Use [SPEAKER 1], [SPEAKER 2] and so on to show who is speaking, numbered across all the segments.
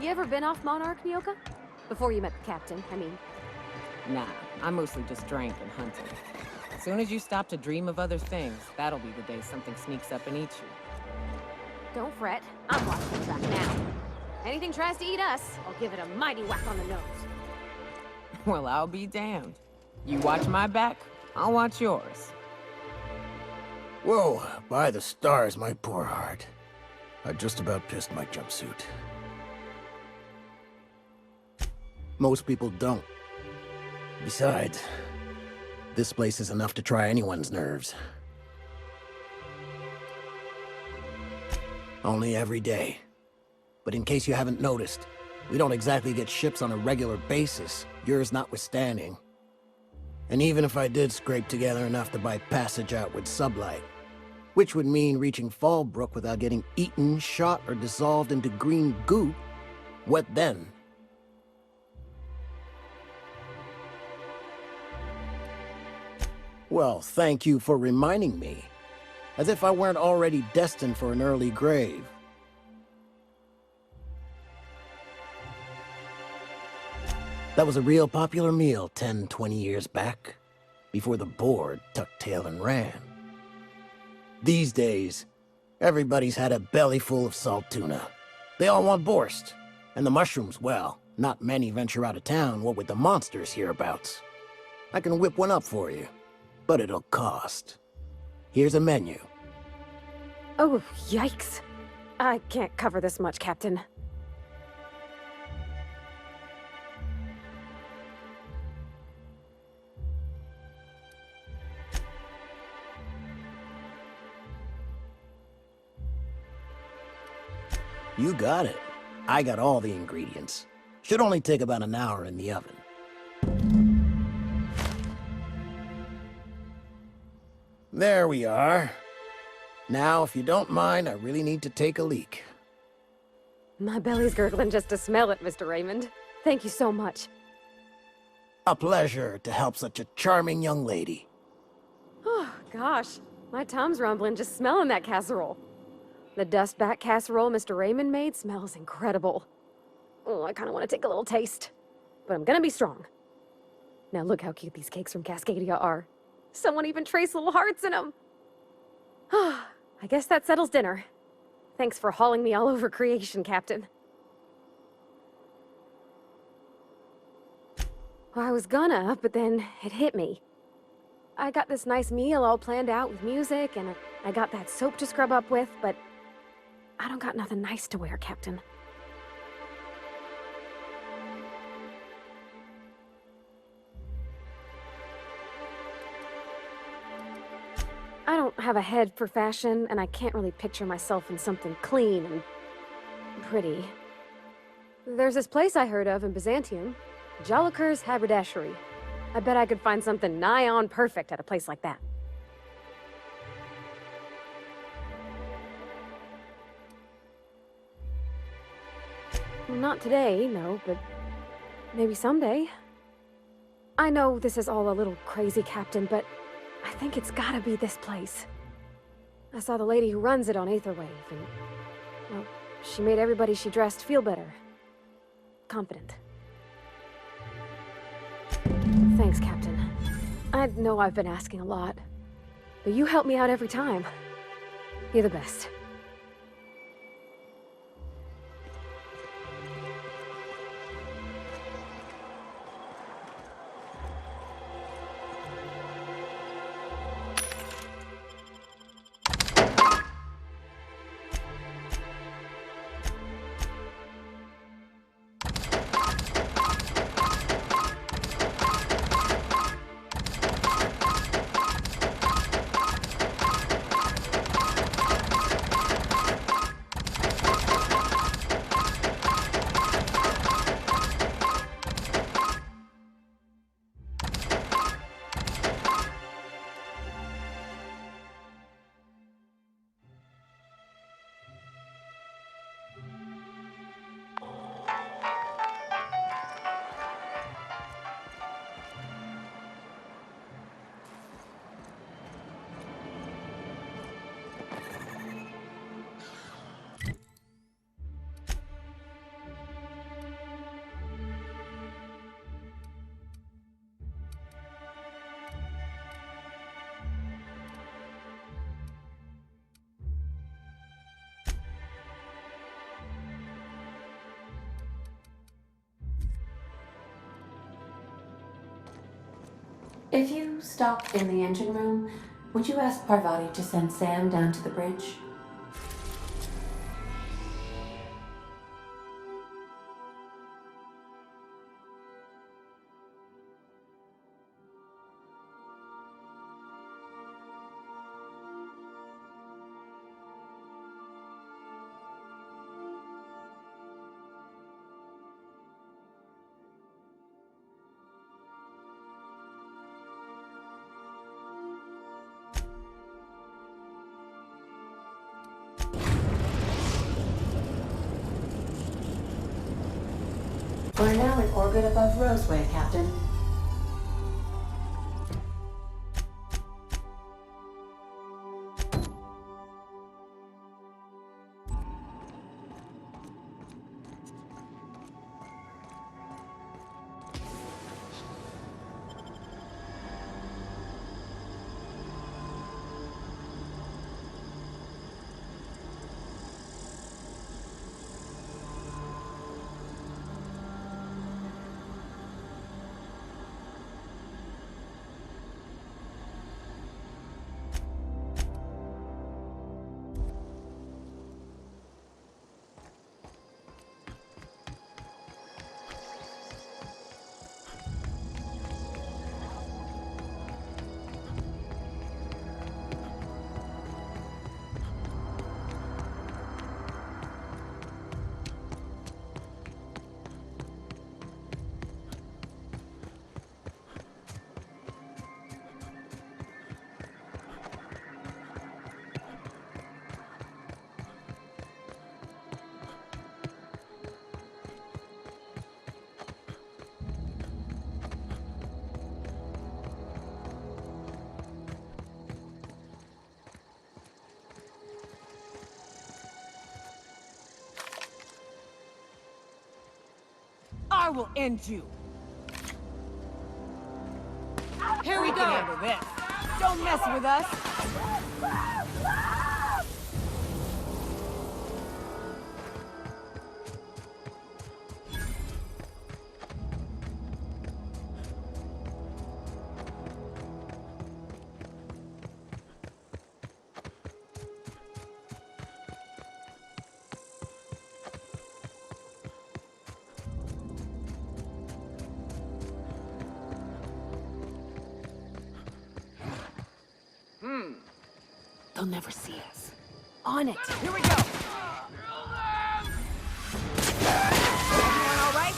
[SPEAKER 1] You ever been off Monarque, Nyoka? Before you met the captain, I mean.
[SPEAKER 2] Nah, I mostly just drank and hunted. As soon as you stop to dream of other things, that'll be the day something sneaks up and eats you.
[SPEAKER 1] Don't fret, I'm watching your back now. Anything tries to eat us, I'll give it a mighty whack on the nose.
[SPEAKER 2] Well, I'll be damned. You watch my back, I'll watch yours.
[SPEAKER 3] Whoa, by the stars, my poor heart. I just about pissed my jumpsuit. Most people don't. Besides, this place is enough to try anyone's nerves. Only every day. But in case you haven't noticed, we don't exactly get ships on a regular basis, yours notwithstanding. And even if I did scrape together enough to buy passage out with sublight, which would mean reaching Fallbrook without getting eaten, shot, or dissolved into green goo, what then? Well, thank you for reminding me. As if I weren't already destined for an early grave. That was a real popular meal 10, 20 years back, before the board tucked tail and ran. These days, everybody's had a belly full of salt tuna. They all want borscht. And the mushrooms, well, not many venture out of town, what with the monsters hereabouts. I can whip one up for you. But it'll cost. Here's a menu.
[SPEAKER 1] Oh, yikes. I can't cover this much, Captain.
[SPEAKER 3] You got it. I got all the ingredients. Should only take about an hour in the oven. There we are. Now, if you don't mind, I really need to take a leak.
[SPEAKER 1] My belly's gurgling just to smell it, Mr. Raymond. Thank you so much.
[SPEAKER 3] A pleasure to help such a charming young lady.
[SPEAKER 1] Oh, gosh. My tum's rumbling just smelling that casserole. The dustback casserole Mr. Raymond made smells incredible. Oh, I kind of want to take a little taste. But I'm gonna be strong. Now look how cute these cakes from Cascadia are. Someone even traced little hearts in them. I guess that settles dinner. Thanks for hauling me all over creation, Captain. Well, I was gonna, but then it hit me. I got this nice meal all planned out with music, and I got that soap to scrub up with, but I don't got nothing nice to wear, Captain. I don't have a head for fashion, and I can't really picture myself in something clean and pretty. There's this place I heard of in Byzantium, Jolicoeur's Haberdashery. I bet I could find something nigh on perfect at a place like that. Well, not today, no, but maybe someday. I know this is all a little crazy, Captain, but I think it's gotta be this place. I saw the lady who runs it on Aetherwave, and, well, she made everybody she dressed feel better. Confident. Thanks, Captain. I know I've been asking a lot, but you help me out every time. You're the best.
[SPEAKER 4] If you stop in the engine room, would you ask Parvati to send Sam down to the bridge? We're now in orbit above Roseway, Captain.
[SPEAKER 2] I will end you. Here we go. Handle this. Don't mess with us. They'll never see us. On it. Here we go. Everyone all right?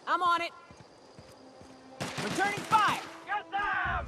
[SPEAKER 2] I'm on it. Returning fire. Get them!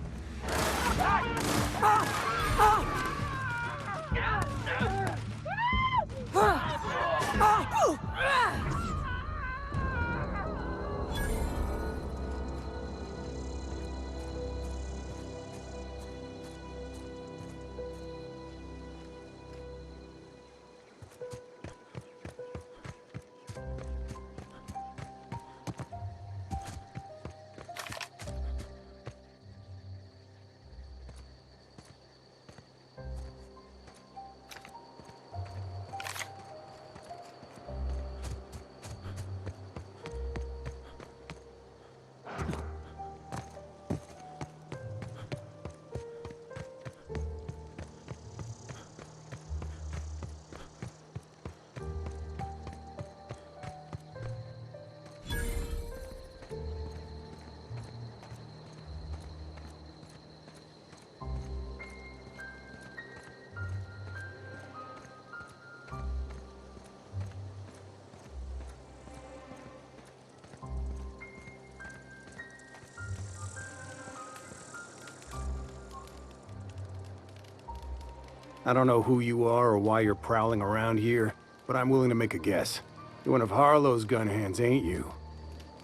[SPEAKER 5] I don't know who you are or why you're prowling around here, but I'm willing to make a guess. You're one of Harlow's gun hands, ain't you?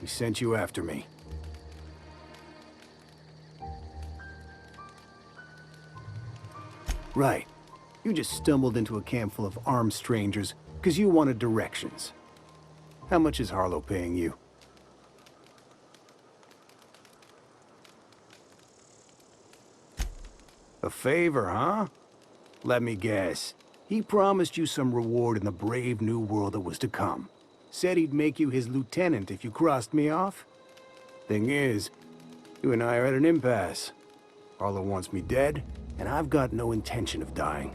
[SPEAKER 5] He sent you after me. Right. You just stumbled into a camp full of armed strangers because you wanted directions. How much is Harlow paying you? A favor, huh? Let me guess. He promised you some reward in the brave new world that was to come. Said he'd make you his lieutenant if you crossed me off? Thing is, you and I are at an impasse. Harlow wants me dead, and I've got no intention of dying.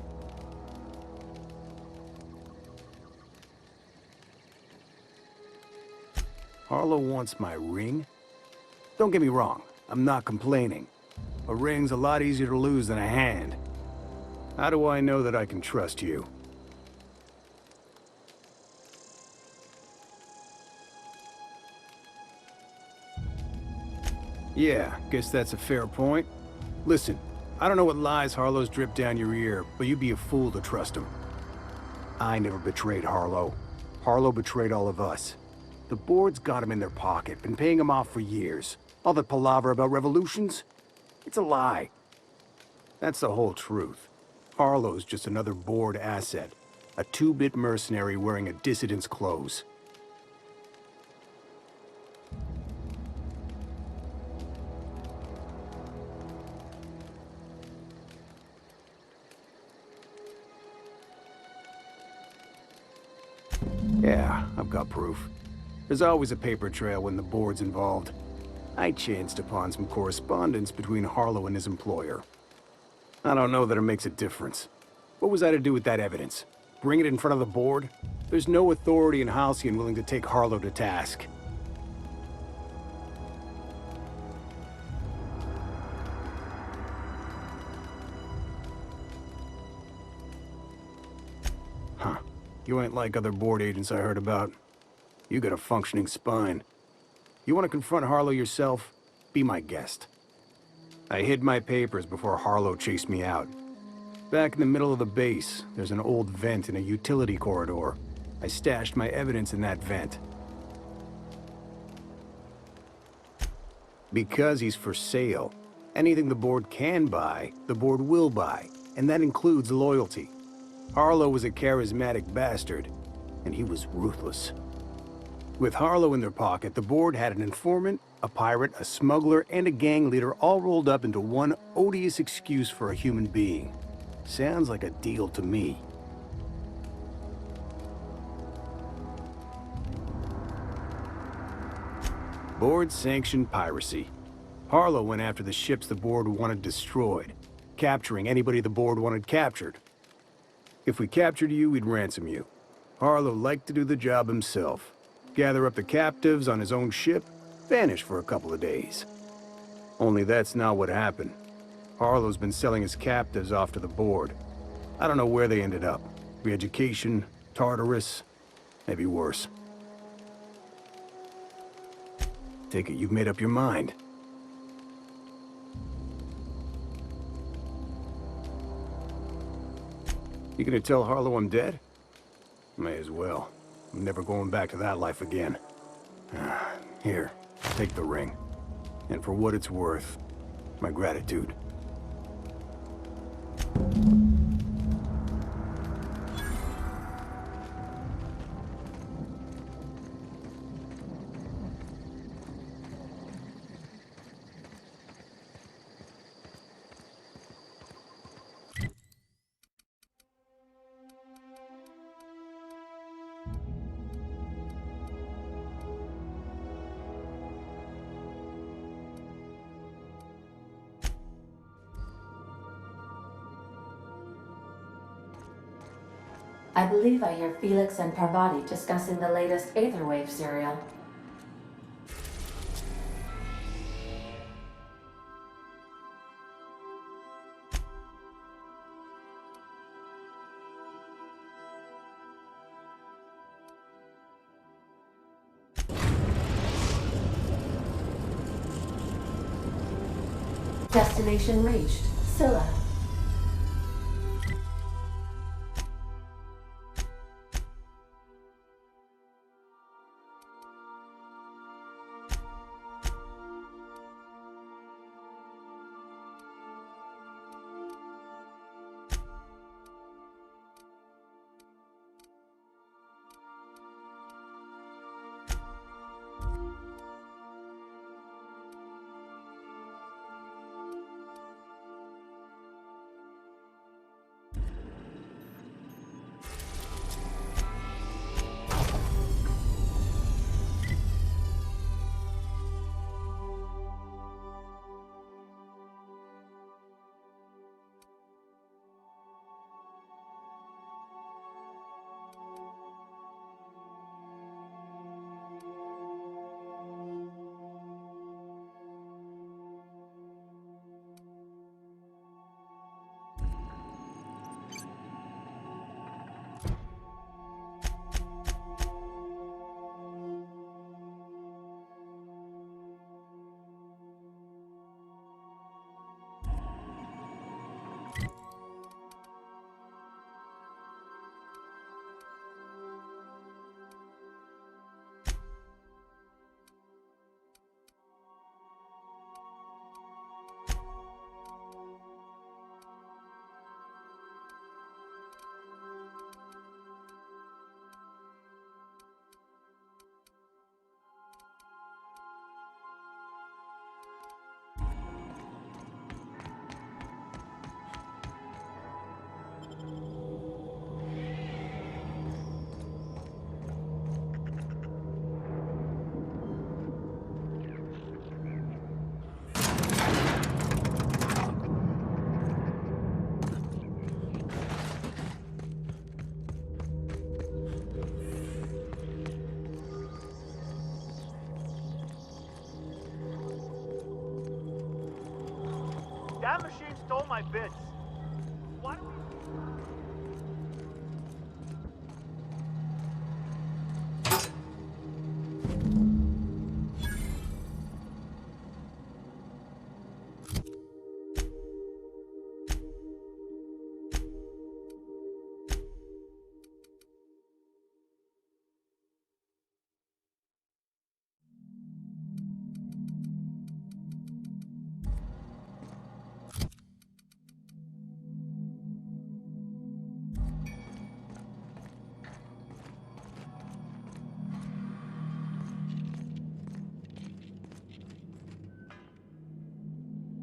[SPEAKER 5] Harlow wants my ring? Don't get me wrong, I'm not complaining. A ring's a lot easier to lose than a hand. How do I know that I can trust you? Yeah, guess that's a fair point. Listen, I don't know what lies Harlow's dripped down your ear, but you'd be a fool to trust him. I never betrayed Harlow. Harlow betrayed all of us. The board's got him in their pocket, been paying him off for years. All that palaver about revolutions? It's a lie. That's the whole truth. Harlow's just another board asset. A two-bit mercenary wearing a dissident's clothes. Yeah, I've got proof. There's always a paper trail when the board's involved. I chanced upon some correspondence between Harlow and his employer. I don't know that it makes a difference. What was I to do with that evidence? Bring it in front of the board? There's no authority in Halcyon willing to take Harlow to task. Huh. You ain't like other board agents I heard about. You got a functioning spine. You want to confront Harlow yourself? Be my guest. I hid my papers before Harlow chased me out. Back in the middle of the base, there's an old vent in a utility corridor. I stashed my evidence in that vent. Because he's for sale. Anything the board can buy, the board will buy, and that includes loyalty. Harlow was a charismatic bastard, and he was ruthless. With Harlow in their pocket, the board had an informant, a pirate, a smuggler, and a gang leader all rolled up into one odious excuse for a human being. Sounds like a deal to me. Board-sanctioned piracy. Harlow went after the ships the board wanted destroyed, capturing anybody the board wanted captured. If we captured you, we'd ransom you. Harlow liked to do the job himself. Gather up the captives on his own ship, vanish for a couple of days. Only that's not what happened. Harlow's been selling his captives off to the board. I don't know where they ended up. Re-education, Tartarus, maybe worse. Take it you've made up your mind. You gonna tell Harlow I'm dead? May as well. I'm never going back to that life again. Here, take the ring. And for what it's worth, my gratitude.
[SPEAKER 4] I believe I hear Felix and Parvati discussing the latest Aetherwave serial. Destination reached. Scylla.
[SPEAKER 6] That machine stole my bits. Why do we...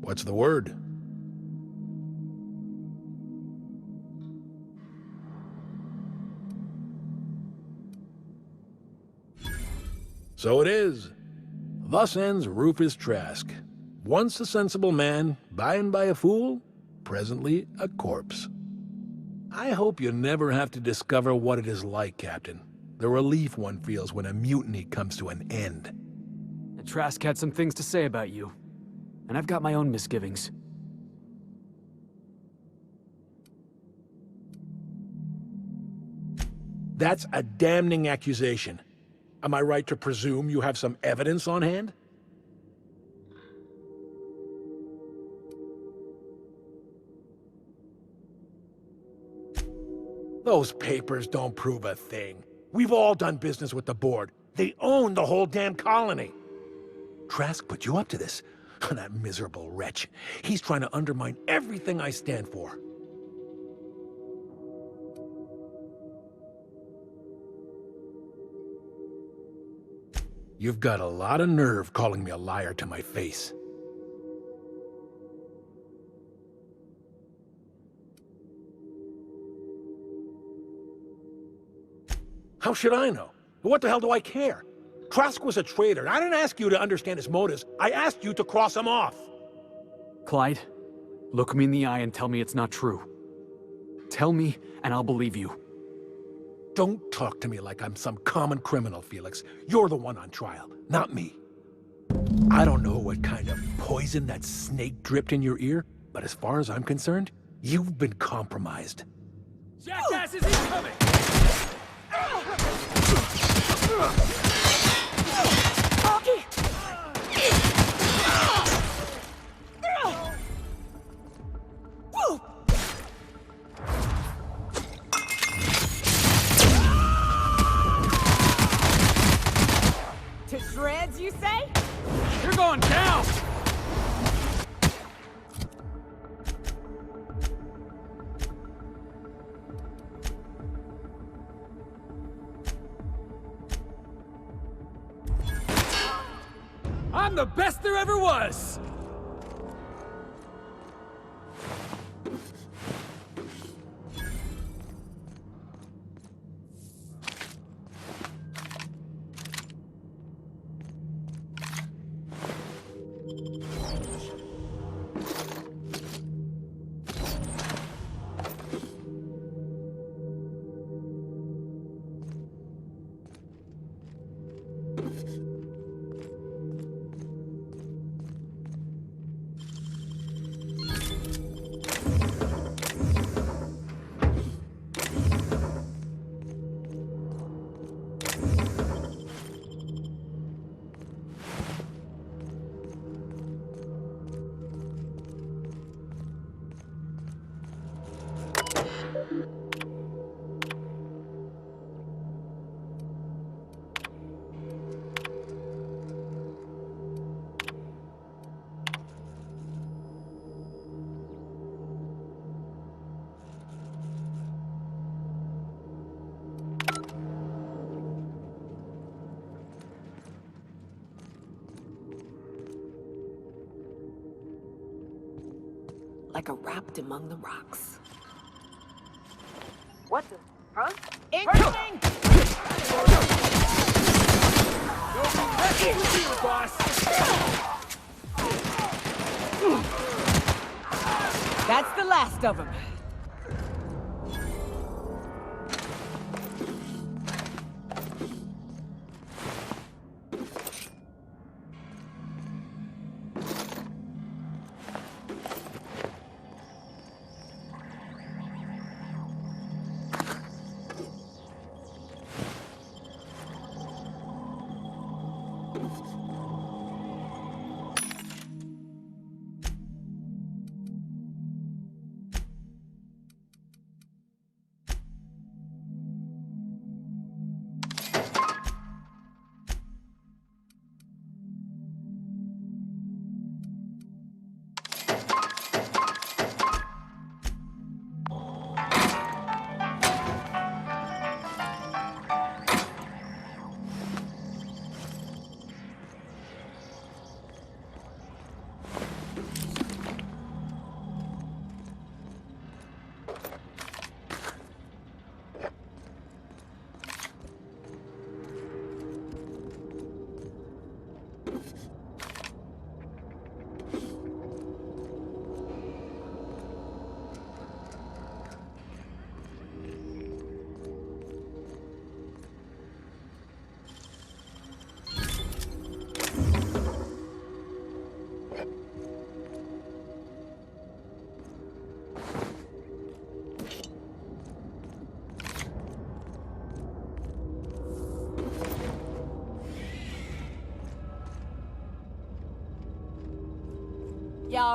[SPEAKER 7] What's the word? So it is. Thus ends Rufus Trask. Once a sensible man, by and by a fool, presently a corpse. I hope you never have to discover what it is like, Captain. The relief one feels when a mutiny comes to an end.
[SPEAKER 8] Trask had some things to say about you. And I've got my own misgivings.
[SPEAKER 7] That's a damning accusation. Am I right to presume you have some evidence on hand? Those papers don't prove a thing. We've all done business with the board. They own the whole damn colony. Trask put you up to this. That miserable wretch. He's trying to undermine everything I stand for. You've got a lot of nerve calling me a liar to my face. How should I know? What the hell do I care? Trask was a traitor. I didn't ask you to understand his motives. I asked you to cross him off.
[SPEAKER 8] Clyde, look me in the eye and tell me it's not true. Tell me, and I'll believe you.
[SPEAKER 7] Don't talk to me like I'm some common criminal, Felix. You're the one on trial, not me. I don't know what kind of poison that snake dripped in your ear, but as far as I'm concerned, you've been compromised.
[SPEAKER 8] Jackass is incoming!
[SPEAKER 2] To shreds, you say?
[SPEAKER 8] You're going down! I'm the best there ever was!
[SPEAKER 2] Like a wrapped among the rocks.
[SPEAKER 6] What the? Huh?
[SPEAKER 2] Incoming! That's the last of them.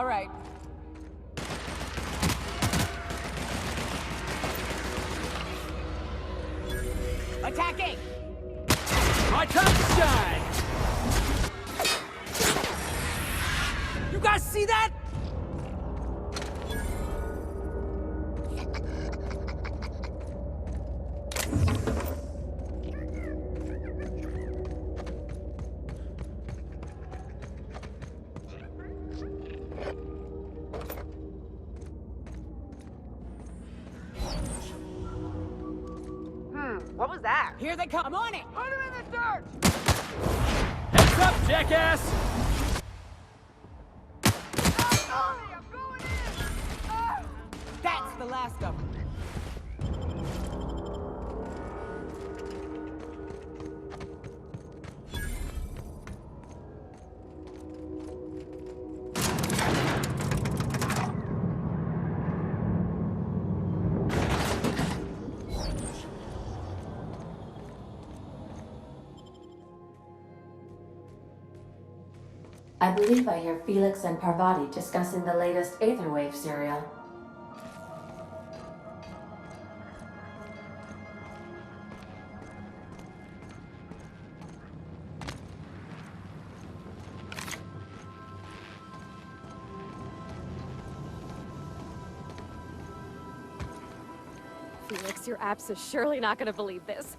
[SPEAKER 2] All right. Attacking!
[SPEAKER 8] My time to shine! You guys see that?
[SPEAKER 2] What was that? Here they come. I'm on it!
[SPEAKER 6] Put him in the dirt!
[SPEAKER 8] Heads up, jackass!
[SPEAKER 6] I'm going in! Ah!
[SPEAKER 2] That's the last of them.
[SPEAKER 4] I believe I hear Felix and Parvati discussing the latest Aetherwave serial.
[SPEAKER 1] Felix, your apps are surely not gonna believe this.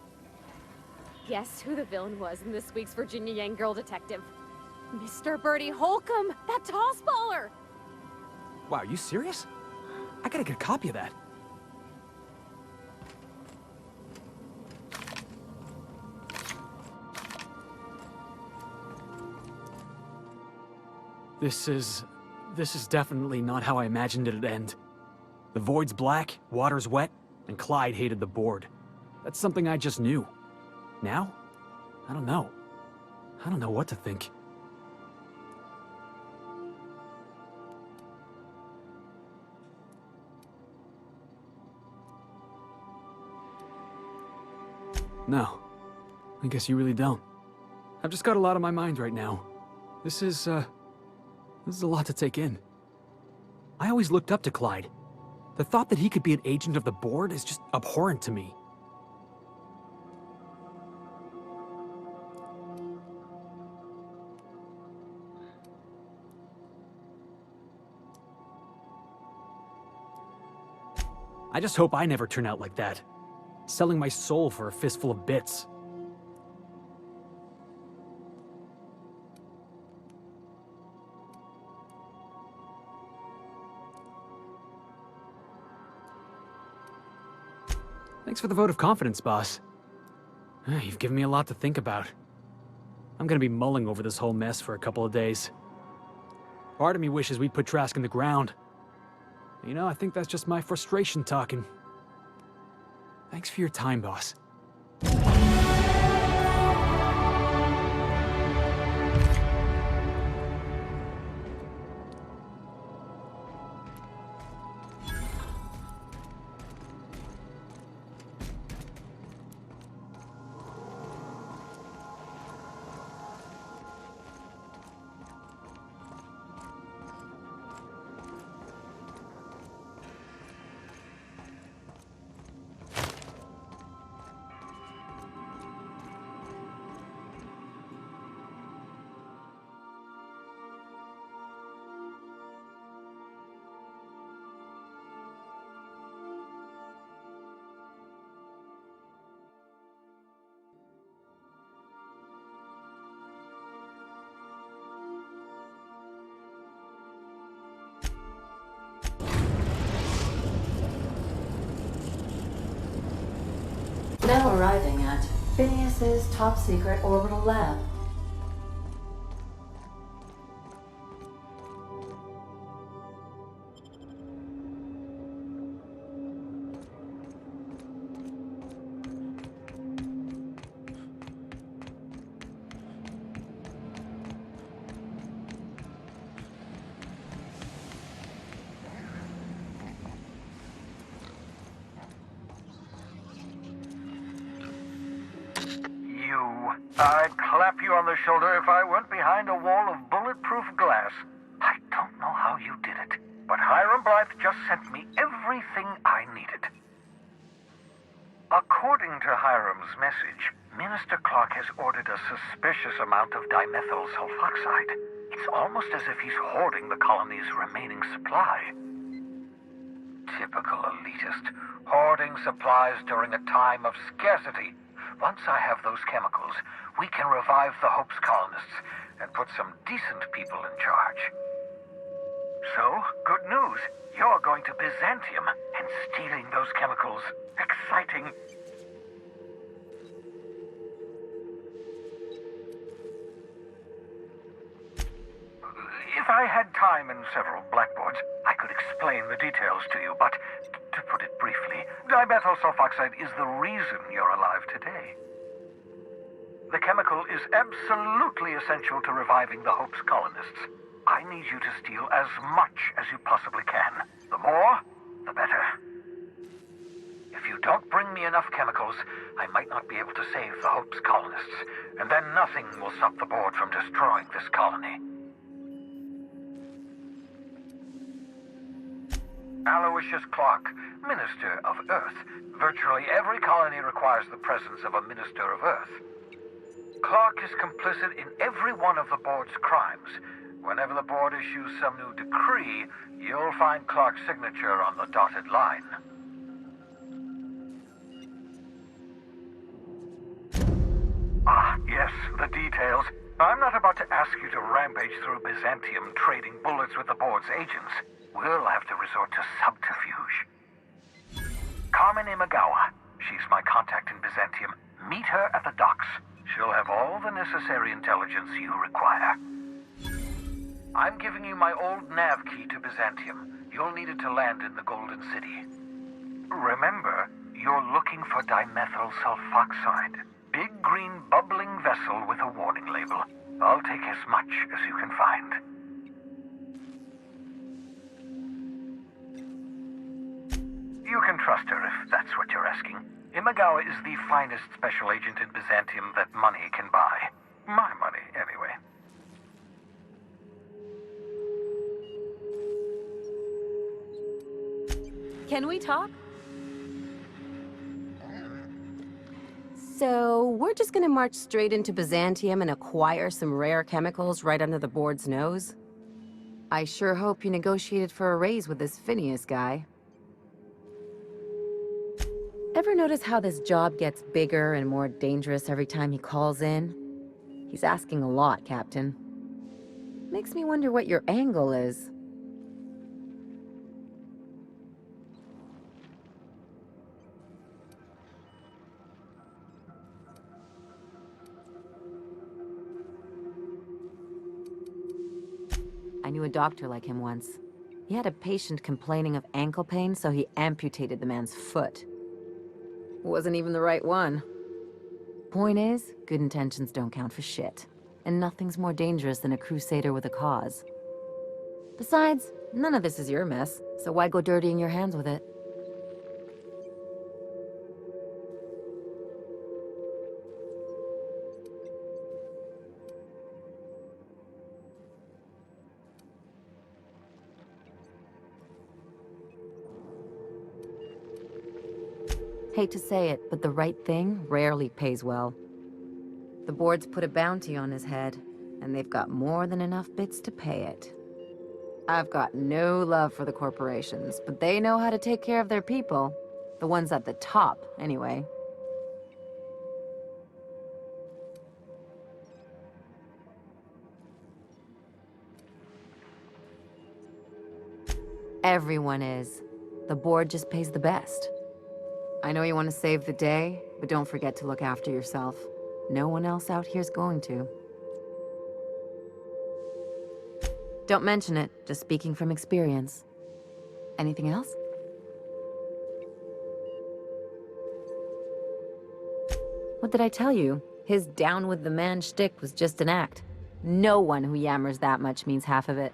[SPEAKER 1] Guess who the villain was in this week's Virginia Yang Girl Detective? Mr. Bertie Holcomb, that toss baller!
[SPEAKER 8] Wow, are you serious? I gotta get a copy of that. This is definitely not how I imagined it'd end. The void's black, water's wet, and Clyde hated the board. That's something I just knew. Now? I don't know. I don't know what to think. No. I guess you really don't. I've just got a lot on my mind right now. This is a lot to take in. I always looked up to Clyde. The thought that he could be an agent of the board is just abhorrent to me. I just hope I never turn out like that. Selling my soul for a fistful of bits. Thanks for the vote of confidence, boss. You've given me a lot to think about. I'm gonna be mulling over this whole mess for a couple of days. Part of me wishes we'd put Trask in the ground. You know, I think that's just my frustration talking. Thanks for your time, boss.
[SPEAKER 4] Now arriving at Phineas's top-secret orbital lab.
[SPEAKER 6] I'd clap you on the shoulder if I weren't behind a wall of bulletproof glass. I don't know how you Blythe just sent me everything I needed. According to Hiram's message, Minister Clark has ordered a suspicious amount of dimethyl sulfoxide. It's almost as if he's hoarding the colony's remaining supply. Typical elitist, hoarding supplies during a time of scarcity. Once I have those chemicals, we can revive the Hope's colonists and put some decent people in charge. So, good news. You're going to Byzantium and stealing those chemicals. Exciting. If I had time and several blackboards, I could explain the details to you, but to put it briefly, dimethyl sulfoxide is the reason you're alive today. The chemical is absolutely essential to reviving the Hope's colonists. I need you to steal as much as you possibly can. The more, the better. If you don't bring me enough chemicals, I might not be able to save the Hope's colonists, and then nothing will stop the board from destroying this colony. Aloysius Clark, Minister of Earth. Virtually every colony requires the presence of a Minister of Earth. Clark is complicit in every one of the board's crimes. Whenever the board issues some new decree, you'll find Clark's signature on the dotted line. Ah, yes, the details. I'm not about to ask you to rampage through Byzantium trading bullets with the board's agents. We'll have to resort to subterfuge. Carmen Imagawa. She's my contact in Byzantium. Meet her at the docks. She'll have all the necessary intelligence you require. I'm giving you my old nav key to Byzantium. You'll need it to land in the Golden City. Remember, you're looking for dimethyl sulfoxide. Big green bubbling vessel with a warning label. I'll take as much as you can find. You can trust her if that's what you're asking. Imagawa is the finest special agent in Byzantium that money can buy. My money, anyway.
[SPEAKER 2] Can we talk? So, we're just gonna march straight into Byzantium and acquire some rare chemicals right under the board's nose? I sure hope you negotiated for a raise with this Phineas guy. Ever notice how this job gets bigger and more dangerous every time he calls in? He's asking a lot, Captain. Makes me wonder what your angle is. I knew a doctor like him once. He had a patient complaining of ankle pain, so he amputated the man's foot. Wasn't even the right one. Point is, good intentions don't count for shit. And nothing's more dangerous than a crusader with a cause. Besides, none of this is your mess, so why go dirtying your hands with it? Hate to say it, but the right thing rarely pays well. The board's put a bounty on his head, and they've got more than enough bits to pay it. I've got no love for the corporations, but they know how to take care of their people. The ones at the top, anyway. Everyone is. The board just pays the best. I know you want to save the day, but don't forget to look after yourself. No one else out here's going to. Don't mention it, just speaking from experience. Anything else? What did I tell you? His down with the man shtick was just an act. No one who yammers that much means half of it.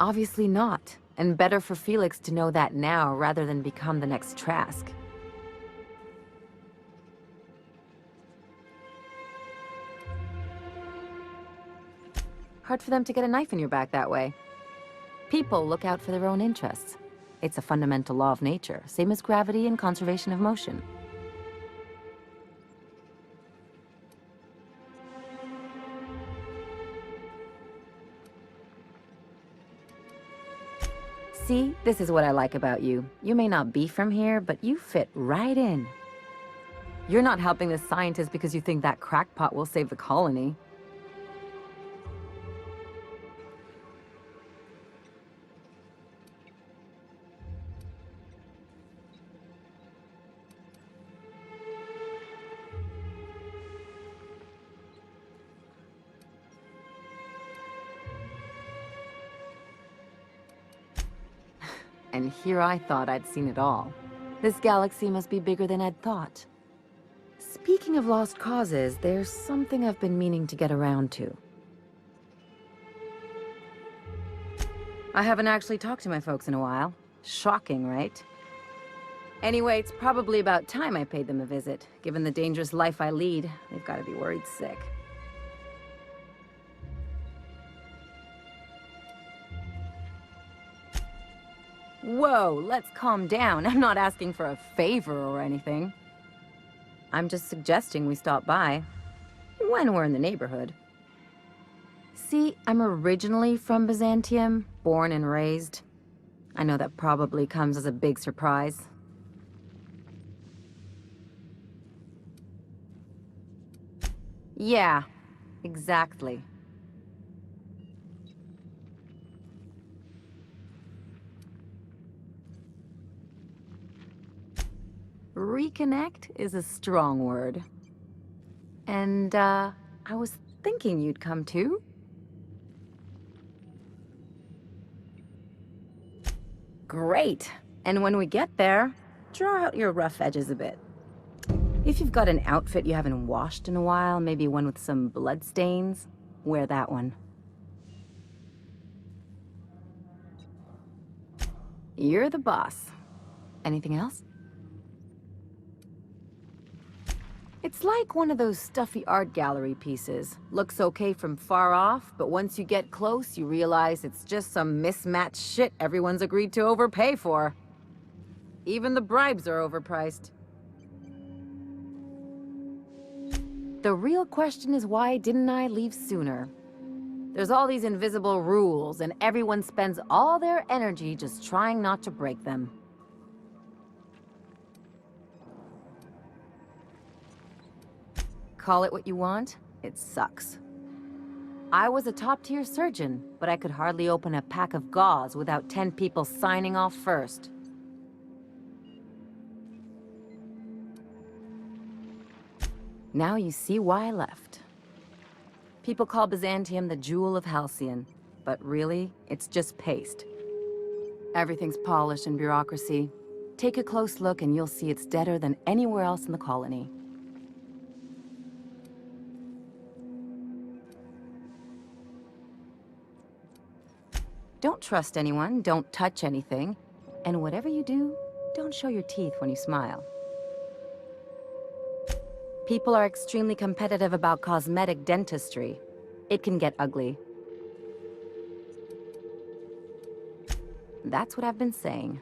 [SPEAKER 2] Obviously not. and better for Felix to know that now rather than become the next Trask. Hard for them to get a knife in your back that way. People look out for their own interests. It's a fundamental law of nature, same as gravity and conservation of motion. See, this is what I like about you. You may not be from here, but you fit right in. You're not helping the scientists because you think that crackpot will save the colony. And here I thought I'd seen it all. This galaxy must be bigger than I'd thought. Speaking of lost causes, there's something I've been meaning to get around to. I haven't actually talked to my folks in a while. Shocking, right? Anyway, it's probably about time I paid them a visit. Given the dangerous life I lead, they've got to be worried sick. Whoa, let's calm down. I'm not asking for a favor or anything. I'm just suggesting we stop by when we're in the neighborhood. See, I'm originally from Byzantium, born and raised. I know that probably comes as a big surprise. Yeah, exactly. Reconnect is a strong word. And, I was thinking you'd come too. Great! And when we get there, draw out your rough edges a bit. If you've got an outfit you haven't washed in a while, maybe one with some blood stains, wear that one. You're the boss. Anything else? It's like one of those stuffy art gallery pieces. Looks okay from far off, but once you get close, you realize it's just some mismatched shit everyone's agreed to overpay for. Even the bribes are overpriced. The real question is, why didn't I leave sooner? There's all these invisible rules, and everyone spends all their energy just trying not to break them. Call it what you want, it sucks. I was a top-tier surgeon, but I could hardly open a pack of gauze without 10 people signing off first. Now you see why I left. People call Byzantium the jewel of Halcyon, but really, it's just paste. Everything's polished and bureaucracy. Take a close look and you'll see it's deader than anywhere else in the colony. Don't trust anyone, don't touch anything, and whatever you do, don't show your teeth when you smile. People are extremely competitive about cosmetic dentistry. It can get ugly. That's what I've been saying.